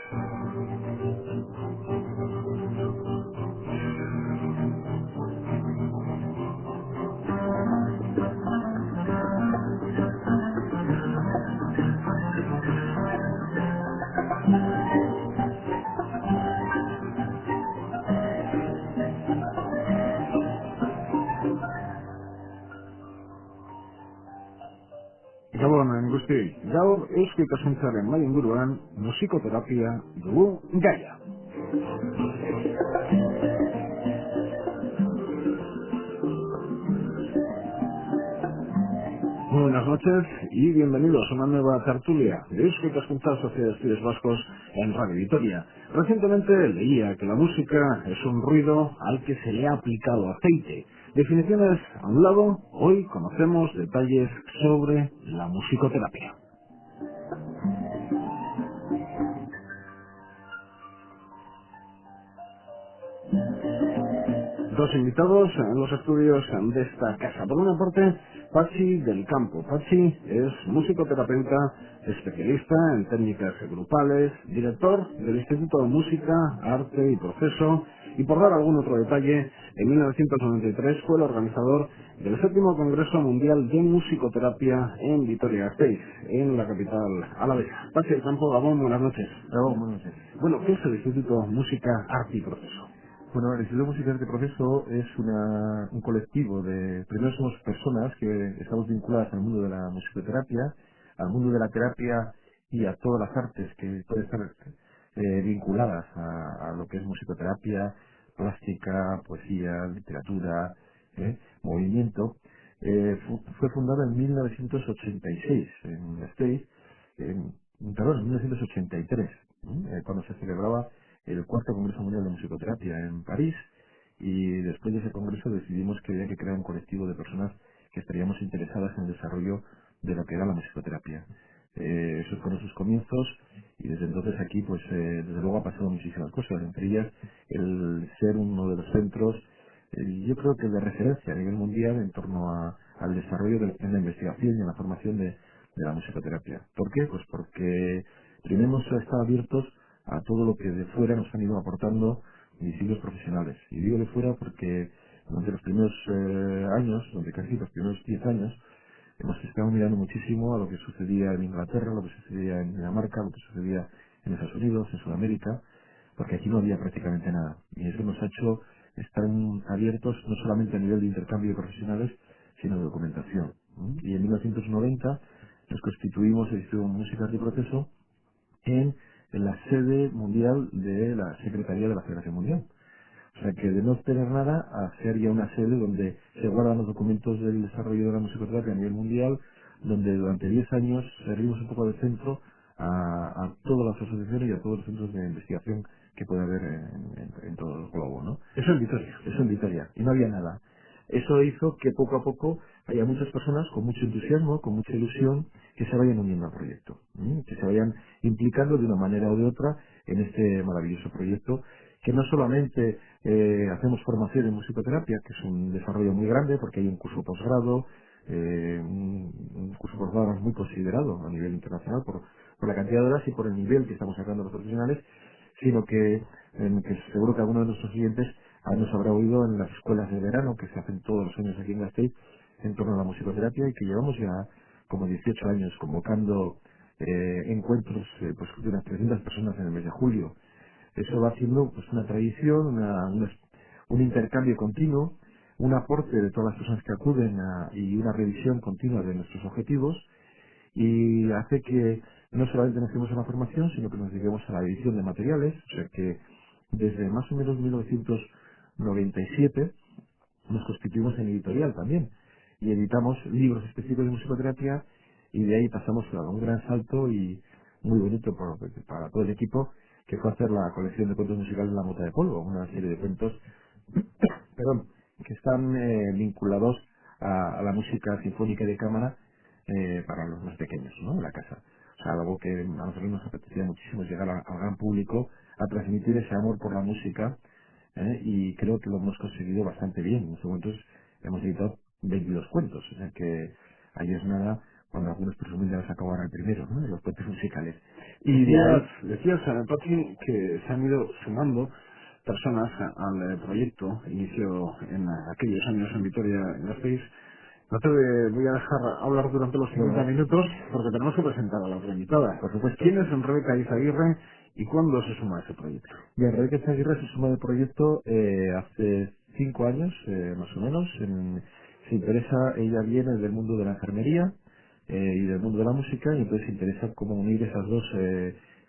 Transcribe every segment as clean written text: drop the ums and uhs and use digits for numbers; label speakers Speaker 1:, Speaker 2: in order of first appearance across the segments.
Speaker 1: Gabon guztioi, gaur Eusko Ikaskuntzaren mahai inguruan musikoterapia dugu gaia. Muy buenas noches y bienvenidos a una nueva tertulia de Eusko Ikaskuntza Sociedad de Estudios Vascos en Radio Vitoria. Recientemente leía que la música es un ruido al que se le ha aplicado aceite. Definiciones a un lado, hoy conocemos detalles sobre la musicoterapia. Dos invitados en los estudios de esta casa. Por una parte, Patxi del Campo. Patxi es musicoterapeuta, especialista en técnicas grupales, director del Instituto de Música, Arte y Proceso, y por dar algún otro detalle, en 1993 fue el organizador del 7º Congreso Mundial de Musicoterapia en Vitoria-Gasteiz, en la capital alavesa. Patxi del Campo, Gabón, buenas noches.
Speaker 2: Gabón, buenas noches.
Speaker 1: Bueno, ¿qué es el Instituto Música, Arte y Proceso?
Speaker 2: Bueno, el Instituto Musical de Proceso es un colectivo de... Primero somos personas que estamos vinculadas al mundo de la musicoterapia, al mundo de la terapia y a todas las artes que pueden estar vinculadas a lo que es musicoterapia, plástica, poesía, literatura, movimiento. Fue fundada en 1986 en Gasteiz, perdón, en 1983, cuando se celebraba el cuarto Congreso Mundial de Musicoterapia en París, y después de ese congreso decidimos que había que crear un colectivo de personas que estaríamos interesadas en el desarrollo de lo que era la musicoterapia. Esos fueron sus comienzos, y desde entonces aquí pues desde luego ha pasado muchísimas cosas, entre ellas el ser uno de los centros, yo creo que de referencia a nivel mundial en torno al desarrollo en la investigación y en la formación de la musicoterapia. ¿Por qué? Pues porque primero hemos estado abiertos a todo lo que de fuera nos han ido aportando distintos profesionales. Y digo de fuera porque durante los primeros años, durante casi los primeros 10 años, hemos estado mirando muchísimo a lo que sucedía en Inglaterra, lo que sucedía en Dinamarca, lo que sucedía en Estados Unidos, en Sudamérica, porque aquí no había prácticamente nada. Y eso nos ha hecho estar abiertos no solamente a nivel de intercambio de profesionales, sino de documentación. Y en 1990 nos constituimos el Instituto de Música de Proceso en la sede mundial de la Secretaría de la Federación Mundial. O sea que de no tener nada a ser ya una sede donde se guardan los documentos del desarrollo de la musicoterapia a nivel mundial, donde durante 10 años servimos un poco de centro a todas las asociaciones y a todos los centros de investigación que puede haber en todo el globo, ¿no?
Speaker 1: Eso en Vitoria.
Speaker 2: Eso en Vitoria. Y no había nada. Eso hizo que poco a poco haya muchas personas con mucho entusiasmo, con mucha ilusión, que se vayan uniendo al proyecto, que se vayan implicando de una manera o de otra en este maravilloso proyecto, que no solamente hacemos formación en musicoterapia, que es un desarrollo muy grande, porque hay un curso posgrado, un curso posgrado muy considerado a nivel internacional por la cantidad de horas y por el nivel que estamos sacando los profesionales, sino que seguro que alguno de nuestros clientes nos habrá oído en las escuelas de verano que se hacen todos los años aquí en Gasteiz en torno a la musicoterapia, y que llevamos ya como 18 años convocando encuentros pues de unas 300 personas en el mes de julio. Eso va siendo pues una tradición, un intercambio continuo, un aporte de todas las personas que acuden y una revisión continua de nuestros objetivos, y hace que no solamente nos dediquemos a la formación, sino que nos dediquemos a la edición de materiales. O sea que desde más o menos 1997 nos constituimos en editorial también, y editamos libros específicos de musicoterapia, y de ahí pasamos a un gran salto y muy bonito para todo el equipo, que fue hacer la colección de cuentos musicales La Mota de Polvo, una serie de cuentos perdón, que están vinculados a la música sinfónica y de cámara para los más pequeños, ¿no?, de la casa. O sea, algo que a nosotros nos apetecía muchísimo, es llegar al gran público, a transmitir ese amor por la música, y creo que lo hemos conseguido bastante bien. En estos momentos hemos editado 22 cuentos, o sea que ahí es nada, cuando algunos presumen de haber sacado ahora el primero, ¿no? De los puentes musicales. Y de ahí,
Speaker 1: Decías, Patri, que se han ido sumando personas al proyecto, inició en aquellos años en Vitoria-Gasteiz. No te voy a dejar hablar durante los 50
Speaker 2: bueno,
Speaker 1: minutos porque tenemos que presentar a la otra invitada.
Speaker 2: por supuesto,
Speaker 1: ¿Quién es Rebeca Izaguirre y cuándo se suma a ese proyecto?
Speaker 2: bien, Rebeca Aguirre se suma al proyecto hace 5 años, más o menos. Se interesa, ella viene del mundo de la enfermería y del mundo de la música, y entonces se interesa cómo unir esas dos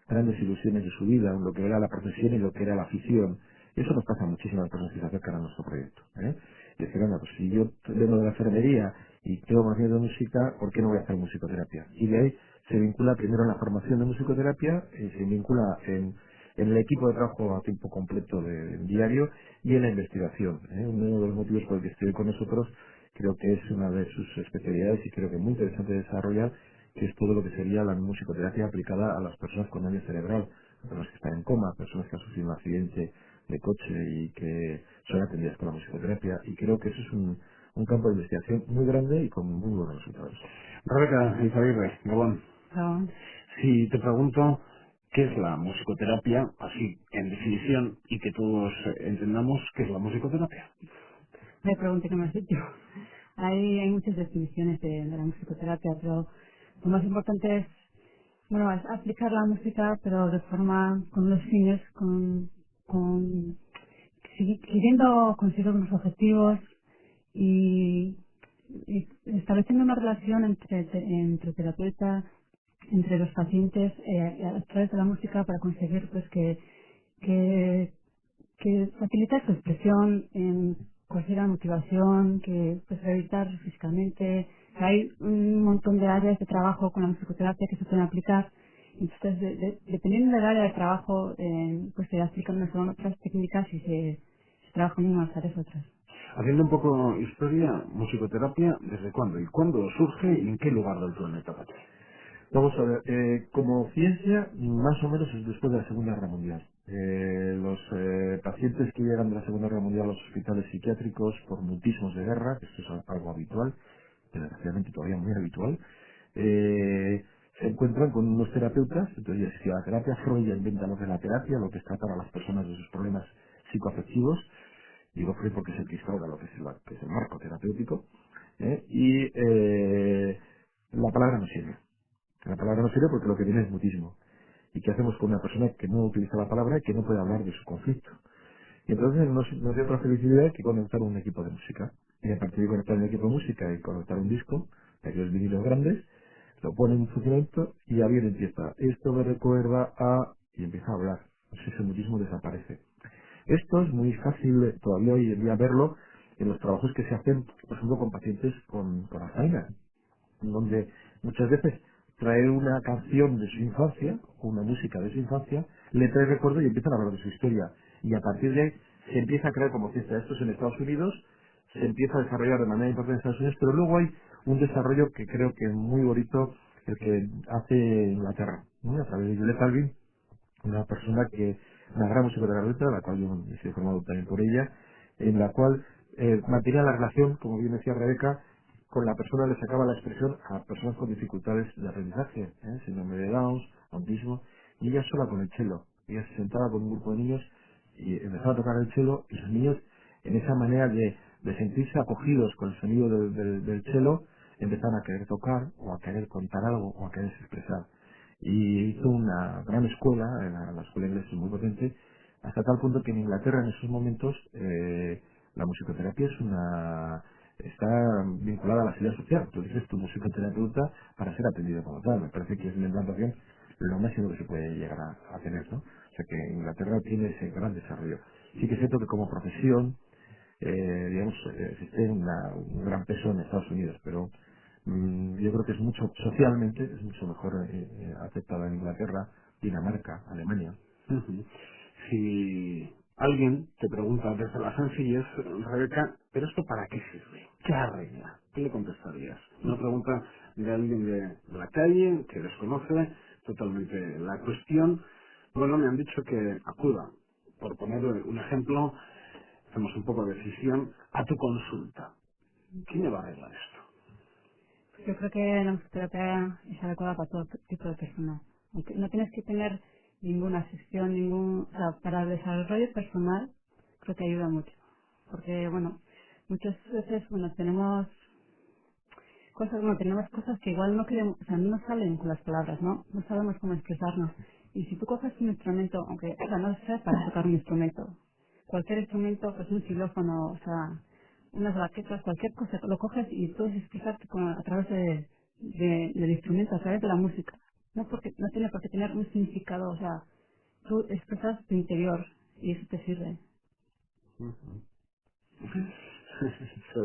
Speaker 2: grandes ilusiones de su vida, lo que era la profesión y lo que era la afición. Y eso nos pasa a muchísimas personas que se acercan a nuestro proyecto. Y decir, bueno, pues si yo vengo de la enfermería y tengo conocimiento de música, ¿por qué no voy a hacer musicoterapia? Y de ahí se vincula primero en la formación de musicoterapia, se vincula en el equipo de trabajo a tiempo completo del diario y en la investigación. Uno de los motivos por el que estoy con nosotros creo que es una de sus especialidades y creo que es muy interesante desarrollar, que es todo lo que sería la musicoterapia aplicada a las personas con daño cerebral, personas que están en coma, personas que han sufrido un accidente de coche y que son atendidas con la musicoterapia, y creo que eso es un campo de investigación muy grande y con muy buenos resultados.
Speaker 1: Rebeca Izaguirre, Gabón.
Speaker 3: No,
Speaker 1: Si te pregunto qué es la musicoterapia, así en definición, y que todos entendamos qué es la musicoterapia.
Speaker 3: me pregunté qué me has dicho. Hay muchas definiciones de la musicoterapia, pero lo más importante es, bueno, es aplicar la música, pero de forma, con unos fines, con siguiendo, consiguiendo unos objetivos y, y estableciendo una relación entre terapeuta, entre los pacientes, a través de la música para conseguir pues que que facilita su expresión, conseguir la motivación, que pues rehabilitar físicamente. Hay un montón de áreas de trabajo con la musicoterapia que se pueden aplicar. Entonces, dependiendo del área de trabajo, pues se aplican unas o otras técnicas y se trabajan en unas áreas otras.
Speaker 1: Haciendo un poco historia, musicoterapia, ¿desde cuándo? ¿Y cuándo surge y en qué lugar del planeta, Patri?
Speaker 2: Vamos a ver, como ciencia, más o menos es después de la Segunda Guerra Mundial. Los pacientes que llegan de la Segunda Guerra Mundial a los hospitales psiquiátricos por mutismos de guerra, que esto es algo habitual, desgraciadamente todavía muy habitual, se encuentran con unos terapeutas. Entonces ya existía la terapia. Freud ya inventa lo que es la terapia, lo que es tratar a las personas de sus problemas psicoafectivos. Digo Freud porque es el que instaura lo que es el marco terapéutico. Y la palabra no sirve. La palabra no sirve porque lo que viene es mutismo. ¿Y qué hacemos con una persona que no utiliza la palabra y que no puede hablar de su conflicto? Y entonces nos dio otra felicidad que conectar un equipo de música. Y a partir de conectar un equipo de música y conectar un disco, de aquellos vinilos grandes, lo pone en funcionamiento y ya bien empieza. Esto me recuerda a... y empieza a hablar. Pues ese mutismo desaparece. Esto es muy fácil todavía hoy en día verlo en los trabajos que se hacen, por ejemplo, con pacientes con Alzheimer, donde muchas veces traer una canción de su infancia, o una música de su infancia, le trae recuerdo y empiezan a hablar de su historia. Y a partir de ahí se empieza a crear como fiesta. Esto es en Estados Unidos, se empieza a desarrollar de manera importante en Estados Unidos, pero luego hay un desarrollo que creo que es muy bonito, el que hace Inglaterra, ¿no? A través de Juliette Alvin, una persona que, una gran musicoterapeuta, la cual yo he sido formado también por ella, en la cual mantenía la relación, como bien decía Rebeca, con la persona, le sacaba la expresión a personas con dificultades de aprendizaje, síndrome de Down, autismo, y ella sola con el cello. Ella se sentaba con un grupo de niños y empezaba a tocar el cello, y los niños, en esa manera de sentirse acogidos con el sonido del cello, empezaban a querer tocar, o a querer contar algo, o a querer expresar. Y hizo una gran escuela, la escuela inglesa es muy potente, hasta tal punto que en Inglaterra en esos momentos la musicoterapia está vinculada a la seguridad social. Tú dices tu musicoterapeuta para ser atendido como tal. Me parece que es una implantación lo máximo que se puede llegar a tener, ¿no? O sea que Inglaterra tiene ese gran desarrollo. Sí que es cierto que como profesión, digamos, existe un gran peso en Estados Unidos, pero yo creo que es mucho, socialmente, es mucho mejor aceptada en Inglaterra, Dinamarca, Alemania.
Speaker 1: Ujú. Si alguien te pregunta desde la sencillez, Rebeca, ¿pero esto para qué sirve? ¿Qué arregla? ¿Qué le contestarías? Una pregunta de alguien de la calle que desconoce totalmente la cuestión. Bueno, me han dicho que acuda, por poner un ejemplo, hacemos un poco de decisión, a tu consulta. ¿Quién me va a arreglar esto?
Speaker 3: Yo creo que la musicoterapia es adecuada para todo tipo de personas. Aunque no tienes que tener ninguna sección, o sea, para el desarrollo personal, creo que ayuda mucho. Porque, bueno, muchas veces, bueno, tenemos cosas que igual no queremos, o sea, no nos salen con las palabras, ¿no? No sabemos cómo expresarnos. Y si tú coges un instrumento, aunque, o sea, no sea para tocar un instrumento, cualquier instrumento, pues un xilófono, o sea, unas baquetas, cualquier cosa, lo coges y puedes expresarte a través del instrumento, a través de la música. No tiene por qué tener un significado, o sea, tú expresas tu interior y eso te sirve.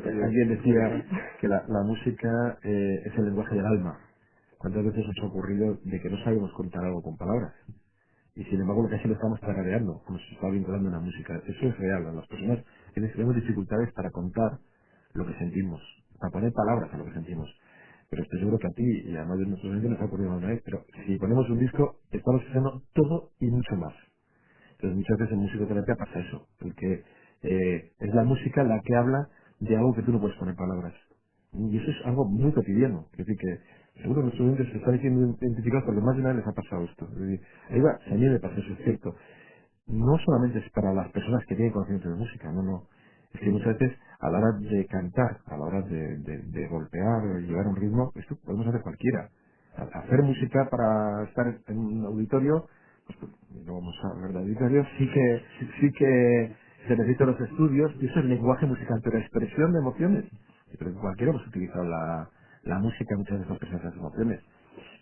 Speaker 2: Alguien decía que la música es el lenguaje del alma. ¿Cuántas veces nos ha ocurrido de que no sabemos contar algo con palabras? Y sin embargo casi lo estamos tarareando, como si se está vinculando una música. Eso es real. Las personas tenemos dificultades para contar lo que sentimos, para poner palabras a lo que sentimos. Pero estoy seguro que a ti y a más de nuestros oyentes nos ha ocurrido alguna vez, pero si ponemos un disco, estamos escuchando todo y mucho más. Entonces muchas veces en musicoterapia pasa eso, porque es la música la que habla de algo que tú no puedes poner palabras. Y eso es algo muy cotidiano. Es decir, que seguro que nuestros oyentes se están diciendo identificados porque más de una vez les ha pasado esto. Es decir, ahí va, si a mí me pasa eso, es cierto. No solamente es para las personas que tienen conocimiento de música, no, no. Es que muchas veces a la hora de cantar, a la hora de golpear, de llevar un ritmo, esto podemos hacer cualquiera. Hacer música para estar en un auditorio, pues no vamos a hablar de auditorios, sí que se necesitan los estudios, y eso es lenguaje musical, pero expresión de emociones. Pero cualquiera hemos utilizado la música muchas veces para expresar esas emociones.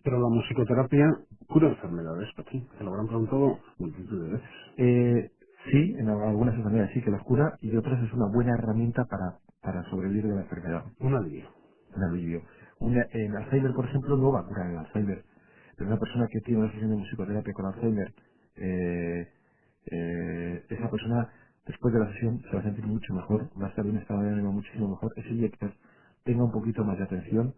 Speaker 1: Pero la musicoterapia cura enfermedades, Pachi. Te lo habrán preguntado multitud de veces.
Speaker 2: Sí, en algunas enfermedades sí que las cura y otras es una buena herramienta para sobrevivir de la enfermedad.
Speaker 1: Un alivio.
Speaker 2: Un alivio. En Alzheimer, por ejemplo, no va a curar el Alzheimer. Pero una persona que tiene una sesión de musicoterapia con Alzheimer, esa persona después de la sesión se va a sentir mucho mejor, va a estar en un estado de ánimo muchísimo mejor. Ese día quizás tenga un poquito más de atención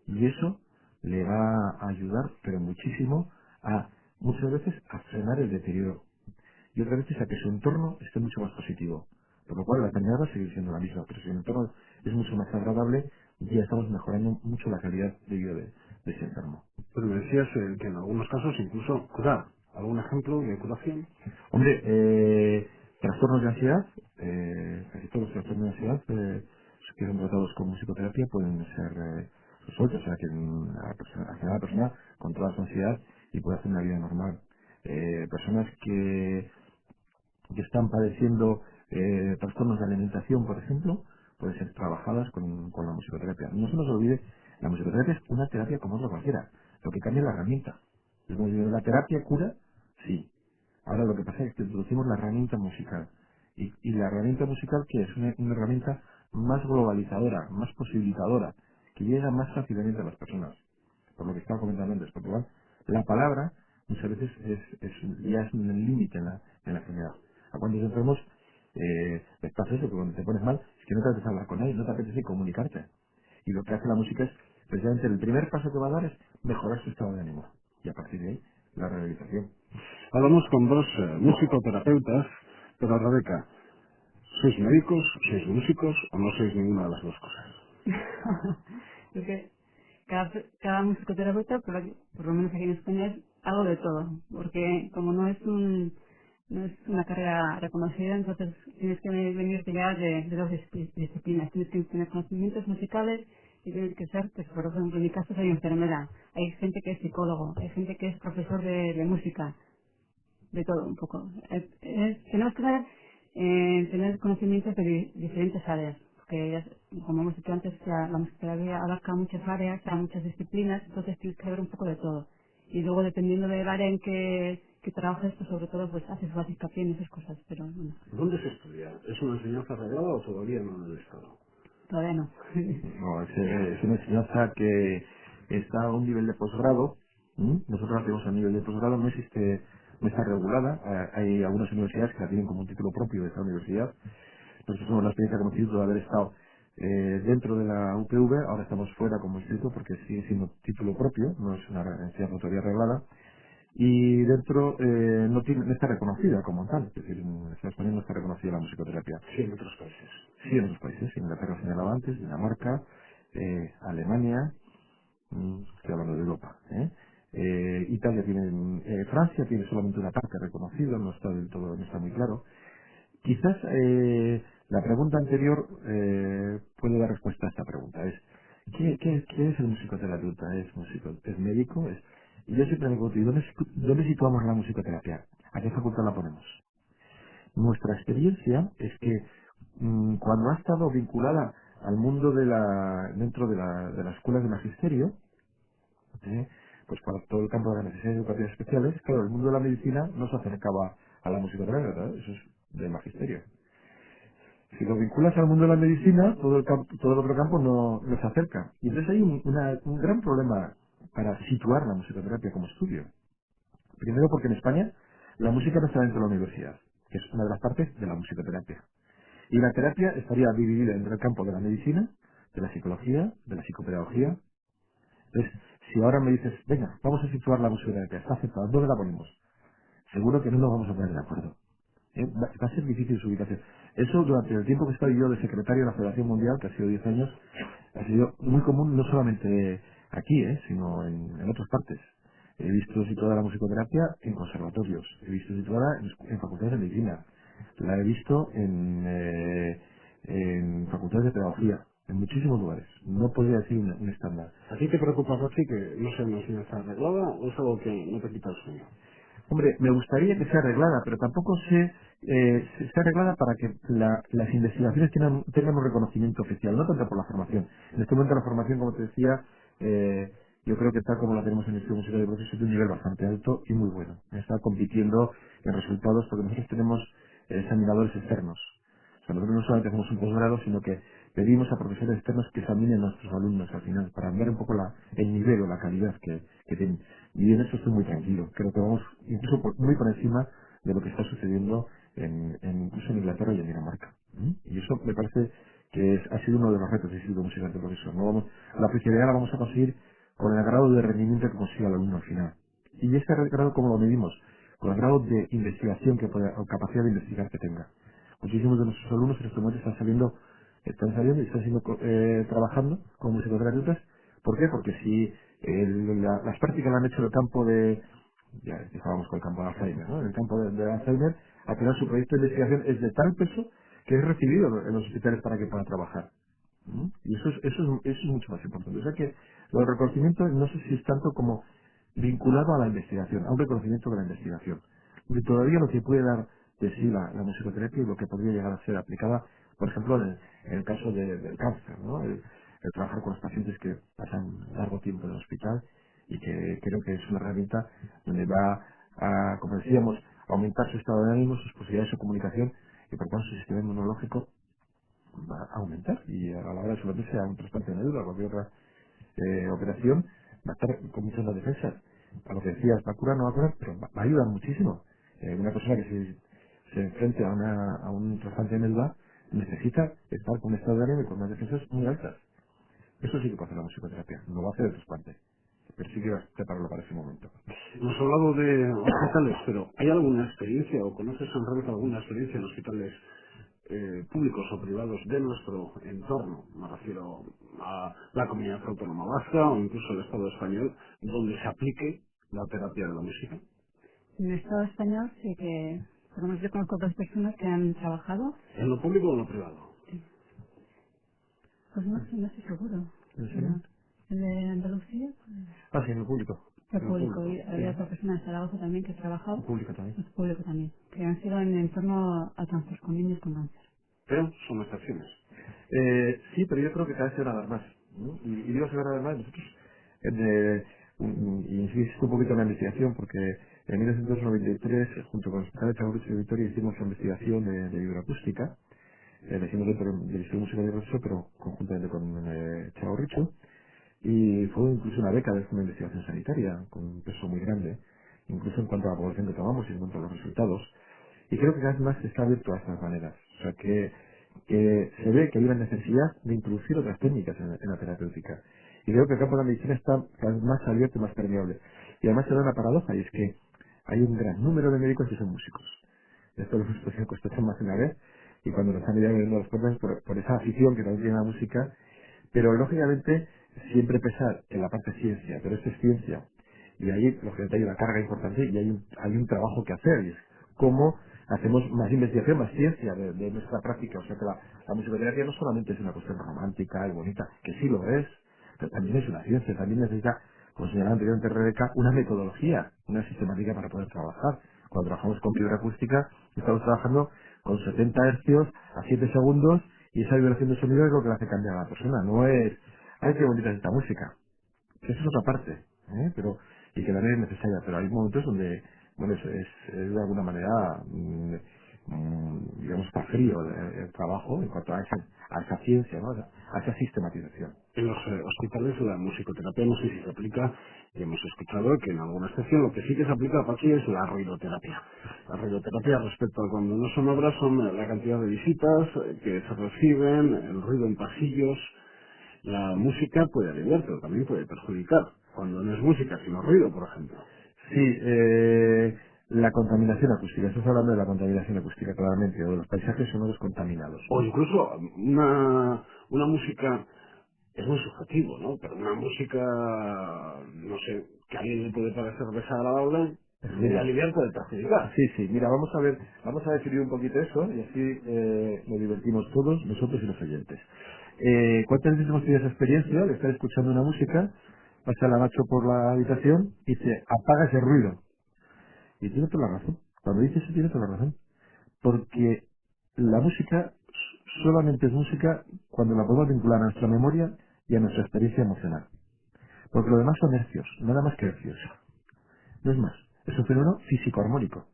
Speaker 2: y eso le va a ayudar, pero muchísimo, a muchas veces a frenar el deterioro y otras veces a que su entorno esté mucho más positivo. Por lo cual la enfermedad va a seguir siendo la misma, pero si el entorno es mucho más agradable, ya estamos mejorando mucho la calidad de vida de ese enfermo.
Speaker 1: Pero me decías que en algunos casos incluso curar. ¿Algún ejemplo de curación?
Speaker 2: Hombre, trastornos de ansiedad, casi todos los trastornos de ansiedad que son tratados con musicoterapia pueden ser resueltos, o sea que la persona controla su ansiedad y puede hacer una vida normal. Personas que están padeciendo trastornos de alimentación, por ejemplo, pueden ser trabajadas con la musicoterapia. No se nos olvide, la musicoterapia es una terapia como otra cualquiera. Lo que cambia es la herramienta. Es como decir, ¿la terapia cura? Sí. Ahora lo que pasa es que introducimos la herramienta musical. Y la herramienta musical que es una herramienta más globalizadora, más posibilitadora, que llega más fácilmente a las personas por lo que estaba comentando antes, porque igual la palabra muchas veces ya es un límite en la enfermedad. A cuantos enfermos les pasa eso, que cuando te pones mal, es que no te apetece hablar con nadie, no te apetece comunicarte. Y lo que hace la música es, precisamente, el primer paso que va a dar es mejorar su estado de ánimo. Y a partir de ahí, la rehabilitación.
Speaker 1: Hablamos con dos musicoterapeutas, pero Rebeca, ¿sois médicos, sois músicos o no sois ninguna de las dos cosas?
Speaker 3: Creo que cada musicoterapeuta, por lo menos aquí en España, es algo de todo, porque como no es una carrera reconocida, entonces tienes que venirte ya de dos disciplinas, tienes que tener conocimientos musicales y tienes que ser, pues, por ejemplo, en mi caso soy enfermera, hay gente que es psicólogo, hay gente que es profesor de música, de todo un poco. Tenemos que tener conocimientos de diferentes áreas, porque como hemos dicho antes, la musicoterapia abarca muchas áreas, a muchas disciplinas, entonces tienes que saber un poco de todo. Y luego, dependiendo del área en que trabajes, pues sobre todo pues haces más hincapié en esas cosas, pero bueno,
Speaker 1: ¿Dónde se estudia? ¿Es una enseñanza reglada o todavía no en el Estado?
Speaker 3: todavía no.
Speaker 2: No, es una enseñanza que está a un nivel de posgrado. Nosotros la tenemos a nivel de posgrado, no está regulada. Hay algunas universidades que la tienen como un título propio de esta universidad. Nosotros tenemos la experiencia como instituto de haber estado dentro de la UPV, ahora estamos fuera como instituto porque sigue siendo título propio, no es una enseñanza todavía reglada. Y dentro no está reconocida como tal, es decir, en el Estado español no está reconocida la musicoterapia.
Speaker 1: Sí, en otros países.
Speaker 2: Sí, en otros países, Inglaterra señalaba antes, Dinamarca, Alemania. Estoy hablando de Europa, ¿eh? Italia tiene, Francia tiene solamente una parte reconocida, no está del todo, no está muy claro. Quizás la pregunta anterior puede dar respuesta a esta pregunta. ¿Qué es el musicoterapeuta? ¿Es músico? ¿Es médico? Y yo siempre me pregunto, ¿y dónde situamos la musicoterapia? ¿A qué facultad la ponemos? Nuestra experiencia es que cuando ha estado vinculada al mundo dentro de las escuelas de magisterio, ¿eh? Pues para todo el campo de las necesidades educativas especiales, claro, el mundo de la medicina no se acercaba a la musicoterapia, ¿verdad? Eso es del magisterio. Si lo vinculas al mundo de la medicina, todo el otro campo no se acerca. Y entonces hay un gran problema para situar la musicoterapia como estudio. Primero porque en España la música no está dentro de la universidad, que es una de las partes de la musicoterapia. Y la terapia estaría dividida entre el campo de la medicina, de la psicología, de la psicopedagogía. Entonces, si ahora me dices, venga, vamos a situar la musicoterapia, está aceptada, ¿dónde la ponemos? Seguro que no nos vamos a poner de acuerdo. Va a ser difícil su ubicación. Eso durante el tiempo que estoy yo de secretario de la Federación Mundial, que ha sido 10 años, ha sido muy común no solamente aquí, sino en otras partes. He visto situada la musicoterapia en conservatorios, he visto situada en facultades de medicina, la he visto en facultades de pedagogía, en muchísimos lugares. No podría decir un estándar.
Speaker 1: ¿A ti te preocupa, Rochi, que no sea una enseñanza arreglada o es algo que no te quita el sueño?
Speaker 2: Hombre, me gustaría que sea arreglada, pero tampoco sea arreglada para que las investigaciones tengan un reconocimiento oficial, no tanto por la formación. En este momento la formación, como te decía, yo creo que tal como la tenemos en el Instituto Musical de Proceso es de un nivel bastante alto y muy bueno. Está compitiendo en resultados porque nosotros tenemos examinadores externos. O sea, nosotros no solamente hacemos un posgrado, sino que pedimos a profesores externos que examinen a nuestros alumnos al final, para ver un poco el nivel o la calidad que tienen. Y en eso estoy muy tranquilo. Creo que vamos incluso muy por encima de lo que está sucediendo incluso en Inglaterra y en Dinamarca. Y eso me parece que ha sido uno de los retos del Instituto Musical de Profesor. La oficialidad la vamos a conseguir con el grado de rendimiento que consiga el alumno al final. ¿Y ese grado cómo lo medimos? Con el grado de investigación o capacidad de investigar que tenga. Muchísimos de nuestros alumnos en este momento están saliendo y están trabajando como musicoterapeutas. ¿Por qué? Porque si las prácticas las han hecho en el campo ya dejábamos con el campo de Alzheimer, ¿no? En el campo de Alzheimer, al final su proyecto de investigación es de tal peso que es recibido en los hospitales para que puedan trabajar. Y eso es mucho más importante. O sea que el reconocimiento no sé si es tanto como vinculado a la investigación, a un reconocimiento de la investigación. Porque todavía lo que puede dar de sí la musicoterapia y lo que podría llegar a ser aplicada, por ejemplo, en el caso del cáncer, ¿no? El trabajar con los pacientes que pasan largo tiempo en el hospital y que creo que es una herramienta donde va a, como decíamos, aumentar su estado de ánimo, sus posibilidades de comunicación y por tanto su sistema inmunológico va a aumentar y a la hora de someterse a un trasplante de médula o cualquier otra operación va a estar con muchas defensas. A lo que decías, va a curar, no va a curar, pero va a ayudar muchísimo. Una persona que se enfrente a un trasplante de médula necesita estar con un estado de ánimo y con unas defensas muy altas. Eso sí que puede hacer la musicoterapia, no va a hacer el trasplante, pero sí que va a prepararlo para ese momento.
Speaker 1: Hemos hablado de hospitales, pero ¿hay alguna experiencia o conoces en realidad alguna experiencia en hospitales públicos o privados de nuestro entorno? Me refiero a la comunidad autónoma vasca o incluso el Estado español, donde se aplique la terapia de la música.
Speaker 3: En el Estado español sí que, por lo menos yo conozco dos personas que han trabajado.
Speaker 1: ¿En lo público o en lo privado?
Speaker 3: Pues no estoy seguro.
Speaker 2: ¿En
Speaker 3: Pero
Speaker 2: serio?
Speaker 3: el de Andalucía,
Speaker 2: Ah, sí, en el público.
Speaker 3: fue
Speaker 1: En lo
Speaker 3: público.
Speaker 1: público.
Speaker 3: Y había otra persona de Zaragoza también que ha
Speaker 2: En
Speaker 3: trabajado,
Speaker 2: el público también.
Speaker 3: es público también, que han sido en entorno al cáncer, con niños con cáncer.
Speaker 1: Pero son excepciones.
Speaker 2: Sí, pero yo creo que cada vez se van a dar más, ¿no? Y digo se van a dar más. Nosotros, y insisto un poquito en la investigación, porque en 1993, junto con el Hospital de Chaurich de Vitoria, hicimos una investigación de vibroacústica. La hicimos dentro del Instituto Musical de Proceso, pero conjuntamente con Chaurricho. Y fue incluso una beca de una investigación sanitaria, con un peso muy grande, incluso en cuanto a la población que tomamos y en cuanto a los resultados. Y creo que cada vez más se está abierto a estas maneras. O sea, que se ve que hay una necesidad de introducir otras técnicas en la terapéutica. Y creo que el campo de la medicina está cada vez más abierto y más permeable. Y además se da una paradoja, y es que hay un gran número de médicos que son músicos. Esto lo hemos puesto más de una vez, y cuando nos han ido abriendo las puertas por esa afición que también tiene la música, pero lógicamente siempre pesar en la parte ciencia, pero esto es ciencia. Y ahí, lógicamente, hay una carga importante y hay un trabajo que hacer. Y es cómo hacemos más investigación, más ciencia de nuestra práctica. O sea que la musicoterapia no solamente es una cuestión romántica y bonita, que sí lo es, pero también es una ciencia, también necesita, como señalaba anteriormente Rebeca, una metodología, una sistemática para poder trabajar. Cuando trabajamos con fibra acústica, estamos trabajando con 70 hercios a 7 segundos y esa vibración de sonido es lo que le hace cambiar a la persona. No es, ay, qué bonita es esta música. Que eso es otra parte, pero y que también es necesaria, pero hay momentos donde, bueno, es de alguna manera, digamos, está frío el trabajo en cuanto a esa ciencia, ¿no? A esa sistematización.
Speaker 1: En los hospitales la musicoterapia no sé si se aplica, y hemos escuchado que en alguna excepción lo que sí que se aplica, Pachi, es la ruidoterapia. La ruidoterapia respecto a cuando no son obras son la cantidad de visitas que se reciben, el ruido en pasillos. La música puede aliviar, pero también puede perjudicar. Cuando no es música, sino ruido, por ejemplo.
Speaker 2: Sí, la contaminación acústica, estás hablando de la contaminación acústica claramente, o de los paisajes sonoros contaminados.
Speaker 1: O incluso una música, es muy subjetivo, ¿no? Pero una música, no sé, que a alguien le puede parecer desagradable, en vez de aliviar puede perjudicar.
Speaker 2: Sí, sí, mira, vamos a definir un poquito eso y así nos divertimos todos, nosotros y los oyentes. ¿Cuántas veces hemos tenido esa experiencia de estar escuchando una música, pasa la macho por la habitación y se apaga ese ruido? Y tiene toda la razón. Cuando dice eso, tiene toda la razón. Porque la música solamente es música cuando la podemos vincular a nuestra memoria y a nuestra experiencia emocional. Porque lo demás son hercios, nada más que hercios. No es más. Es un fenómeno físico-armónico.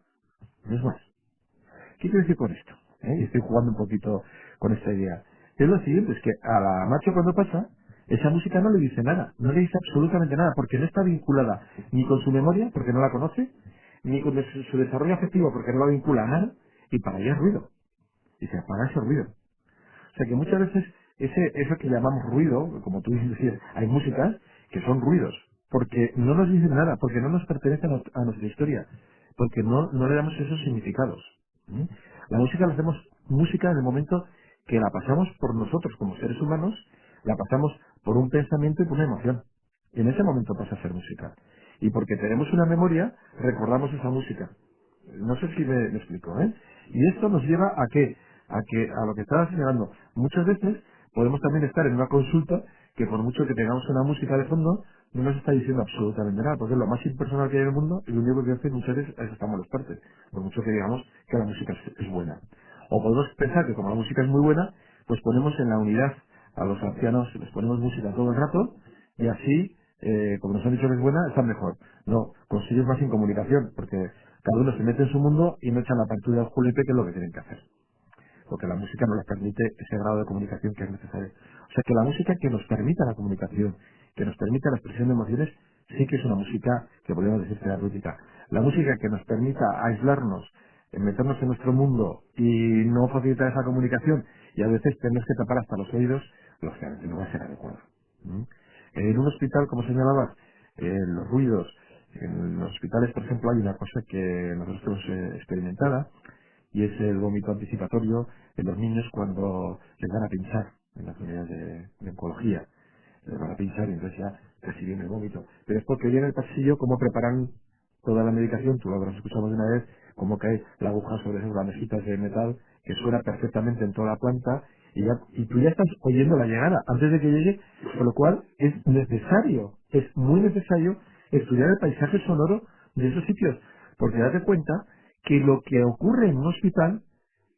Speaker 2: No es más. ¿Qué quiero decir con esto? Y estoy jugando un poquito con esta idea. Es lo siguiente, es que a la macho cuando pasa, esa música no le dice nada, no le dice absolutamente nada, porque no está vinculada ni con su memoria, porque no la conoce, ni con su desarrollo afectivo, porque no la vincula a nada, y para ella es ruido. Y se apaga ese ruido. O sea que muchas veces eso que llamamos ruido, como tú dices, hay músicas que son ruidos, porque no nos dicen nada, porque no nos pertenecen a nuestra historia, porque no le damos esos significados. ¿Mm? La música la hacemos música en el momento que la pasamos por nosotros como seres humanos, la pasamos por un pensamiento y por una emoción. Y en ese momento pasa a ser música. Y porque tenemos una memoria, recordamos esa música. No sé si me explico, ¿eh? Y esto nos lleva a qué? A lo que estaba señalando. Muchas veces podemos también estar en una consulta que por mucho que tengamos una música de fondo, no nos está diciendo absolutamente nada, porque es lo más impersonal que hay en el mundo y lo único que hace muchas veces es hasta molestarte, por mucho que digamos que la música es buena. O podemos pensar que como la música es muy buena, pues ponemos en la unidad a los ancianos, les ponemos música todo el rato y así, como nos han dicho que es buena, están mejor. No, consigues más incomunicación, porque cada uno se mete en su mundo y no echan la partida al julepe, que es lo que tienen que hacer. Porque la música no les permite ese grado de comunicación que es necesario. O sea que la música que nos permita la comunicación, que nos permita la expresión de emociones, sí que es una música que podemos decir terapéutica. La música que nos permita aislarnos, meternos en nuestro mundo y no facilitar esa comunicación y a veces tener que tapar hasta los oídos, lógicamente no va a ser adecuado. ¿Mm? En un hospital, como señalabas, los ruidos, en los hospitales, por ejemplo, hay una cosa que nosotros tenemos experimentada, y es el vómito anticipatorio en los niños cuando les van a pinchar en las unidades de oncología. Les van a pinchar y entonces ya reciben el vómito. Pero es porque viene el pasillo cómo preparan toda la medicación, tú lo habrás escuchado de una vez, cómo cae la aguja sobre esas bandejitas de metal que suena perfectamente en toda la planta y tú ya estás oyendo la llegada antes de que llegue, con lo cual es necesario, es muy necesario estudiar el paisaje sonoro de esos sitios, porque date cuenta que lo que ocurre en un hospital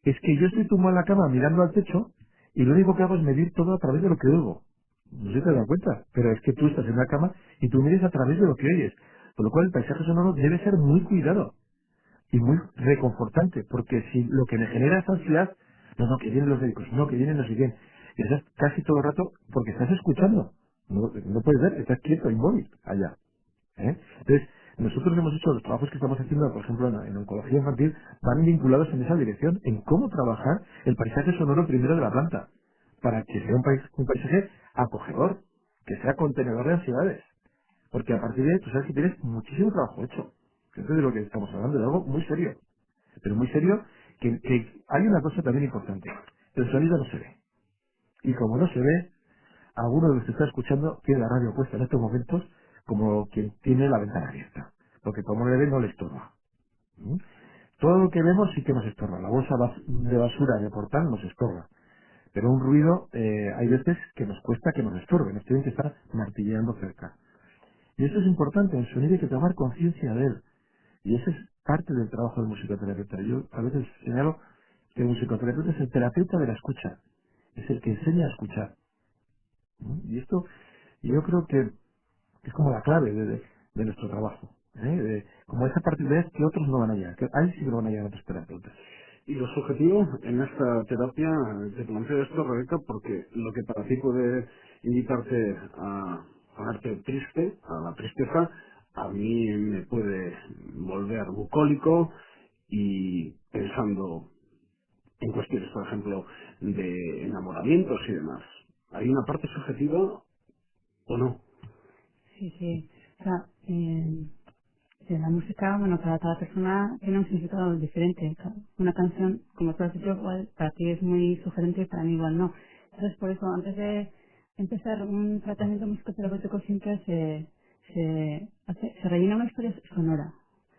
Speaker 2: es que yo estoy tumbado en la cama mirando al techo y lo único que hago es medir todo a través de lo que oigo. No sé si te das cuenta, pero es que tú estás en la cama y tú mides a través de lo que oyes. Por lo cual el paisaje sonoro debe ser muy cuidado y muy reconfortante, porque si lo que me genera es ansiedad, no, que vienen los médicos, no, que vienen no sé quién. Y estás casi todo el rato porque estás escuchando. No puedes ver, estás quieto, inmóvil, allá. Entonces, nosotros hemos hecho los trabajos que estamos haciendo, por ejemplo, en oncología infantil, van vinculados en esa dirección, en cómo trabajar el paisaje sonoro primero de la planta, para que sea un paisaje acogedor, que sea contenedor de ansiedades. Porque a partir de ahí, tú sabes que tienes muchísimo trabajo hecho. Que eso es de lo que estamos hablando, de algo muy serio. Pero muy serio, que hay una cosa también importante. El sonido no se ve. Y como no se ve, alguno de los que está escuchando tiene la radio puesta en estos momentos como quien tiene la ventana abierta, porque como le ve no le estorba. ¿Mm? Todo lo que vemos sí que nos estorba. La bolsa de basura de portal nos estorba. Pero un ruido, hay veces que nos cuesta que nos estorbe, nos tienen que estar martilleando cerca. Y eso es importante, el sonido hay que tomar conciencia de él. Y ese es parte del trabajo del musicoterapeuta. Yo a veces señalo que el musicoterapeuta es el terapeuta de la escucha, es el que enseña a escuchar. ¿No? Y esto yo creo que es como la clave de nuestro trabajo. Como esa particularidad que otros no van a llegar, que ahí sí que no van a llegar otros terapeutas.
Speaker 1: Y lo subjetivo en esta terapia, te planteo esto, Rebeca, porque lo que para ti puede invitarte a ponerte triste, a la tristeza, a mí me puede volver bucólico y pensando en cuestiones, por ejemplo, de enamoramientos y demás. ¿Hay una parte subjetiva o no?
Speaker 3: Sí, sí. O sea, la música, bueno, para cada persona tiene un significado diferente. O sea, una canción, como tú has dicho, igual para ti es muy sugerente y para mí igual no. Entonces, por eso, antes de empezar un tratamiento musicoterapéutico siempre se rellena una historia sonora.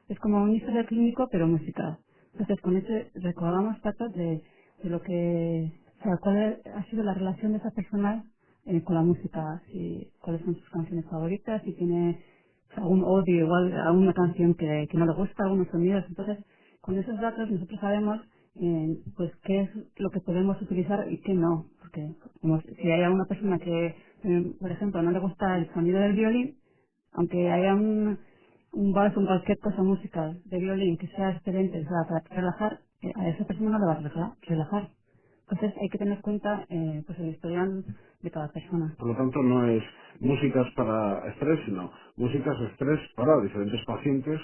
Speaker 3: Es como un historial clínico, pero musical. Entonces, con eso recordamos datos de lo que, o sea, cuál ha sido la relación de esa persona con la música, si, cuáles son sus canciones favoritas, si tiene algún odio, igual alguna canción que no le gusta, algunos sonidos. Entonces, con esos datos nosotros sabemos pues qué es lo que podemos utilizar y qué no. Porque como si hay alguna persona que, por ejemplo, no le gusta el sonido del violín, aunque haya un vals o cualquier cosa música de violín que sea excelente, o sea, para relajar, a esa persona no le va a relajar. Entonces hay que tener en cuenta pues el historial de cada persona.
Speaker 1: Por lo tanto, no es músicas para estrés, sino músicas de estrés para diferentes pacientes.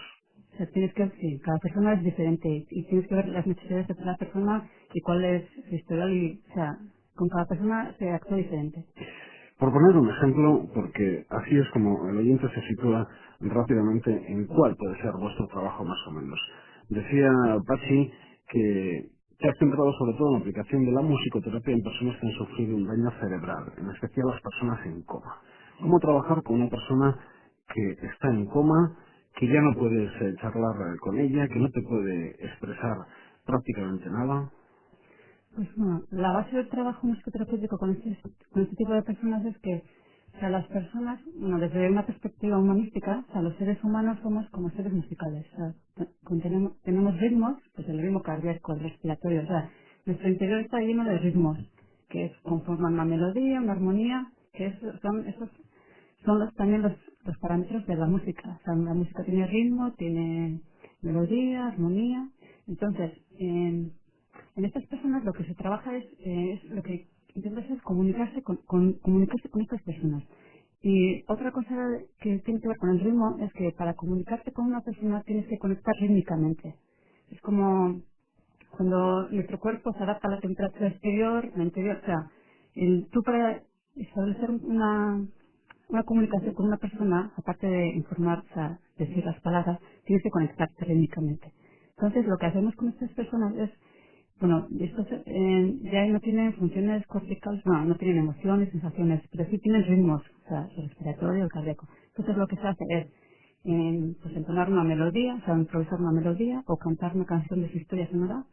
Speaker 3: O sea, tienes que, sí, cada persona es diferente y tienes que ver las necesidades de cada persona y cuál es su historial y, o sea, con cada persona se actúa diferente.
Speaker 1: Por poner un ejemplo, porque así es como el oyente se sitúa rápidamente en cuál puede ser vuestro trabajo más o menos. Decía Pachi que te has centrado sobre todo en la aplicación de la musicoterapia en personas que han sufrido un daño cerebral, en especial las personas en coma. ¿Cómo trabajar con una persona que está en coma, que ya no puedes charlar con ella, que no te puede expresar prácticamente nada?
Speaker 3: Pues bueno, la base del trabajo musicoterapéutico con este tipo de personas es que, o sea, las personas, bueno, desde una perspectiva humanística, o sea, los seres humanos somos como seres musicales. O sea, tenemos ritmos, pues el ritmo cardíaco, el respiratorio, o sea, nuestro interior está lleno de ritmos, que conforman una melodía, una armonía, que esos son también los parámetros de la música. O sea, la música tiene ritmo, tiene melodía, armonía. Entonces, en estas personas lo que se trabaja es lo que intentas es comunicarse con estas personas. Y otra cosa que tiene que ver con el ritmo es que para comunicarte con una persona tienes que conectar rítmicamente. Es como cuando nuestro cuerpo se adapta a la temperatura exterior, la interior, o sea, tú para establecer una comunicación con una persona, aparte de informar, o sea, decir las palabras, tienes que conectarte rítmicamente. Entonces, lo que hacemos con estas personas es, bueno, estos ya no tienen funciones corticales, no tienen emociones, sensaciones, pero sí tienen ritmos, o sea, el respiratorio, el cardíaco. Entonces, lo que se hace es pues entonar una melodía, o sea, improvisar una melodía o cantar una canción de su historia sonora.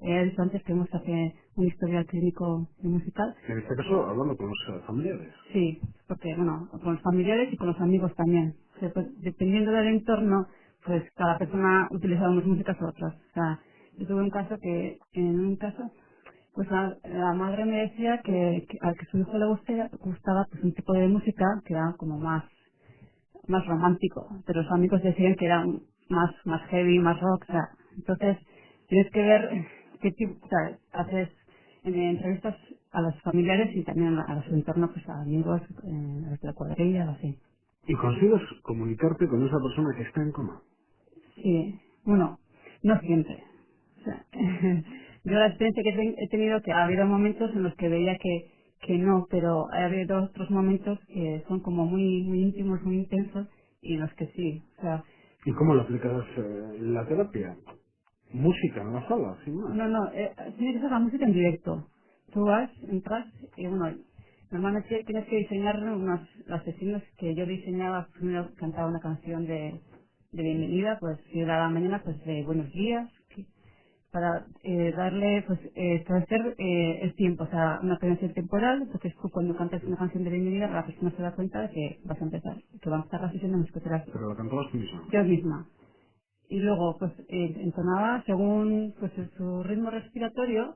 Speaker 3: He dicho antes que hemos hace un historial clínico y musical.
Speaker 1: En este caso, hablando con los familiares.
Speaker 3: Sí, porque, bueno, con los familiares y con los amigos también. O sea, pues, dependiendo del entorno, pues cada persona utiliza unas músicas u otras. O sea, yo tuve un caso en un caso, pues la madre me decía que al que su hijo le gustaba pues un tipo de música que era como más romántico, pero los amigos decían que era más heavy, más rock, o sea, entonces tienes que ver qué tipo, o sea, haces entrevistas a los familiares y también a su entorno, pues a amigos, a los de la cuadrilla, o así.
Speaker 1: ¿Y consigues comunicarte con esa persona que está en coma?
Speaker 3: Sí, bueno, no siempre. O sea, yo la experiencia que he tenido que ha habido momentos en los que veía que no, pero ha habido otros momentos que son como muy íntimos, muy intensos y en los que sí. O sea,
Speaker 1: ¿Y cómo lo aplicas en la terapia? Música en la sala, sin más.
Speaker 3: no, tiene que ser la música en directo. Tú vas, entras y bueno, Normalmente tienes que diseñar las sesiones que yo diseñaba. Primero cantaba una canción de bienvenida, pues si era la mañana, pues de buenos días, para darle, pues, establecer el tiempo, o sea, una cadencia temporal. Entonces tú cuando cantas una canción de bienvenida, la persona se da cuenta de que vas a empezar, que va a empezar la sesión de musicoterapia.
Speaker 1: Pero la cantabas tú misma.
Speaker 3: Yo misma. Y luego, pues, entonaba según pues su ritmo respiratorio,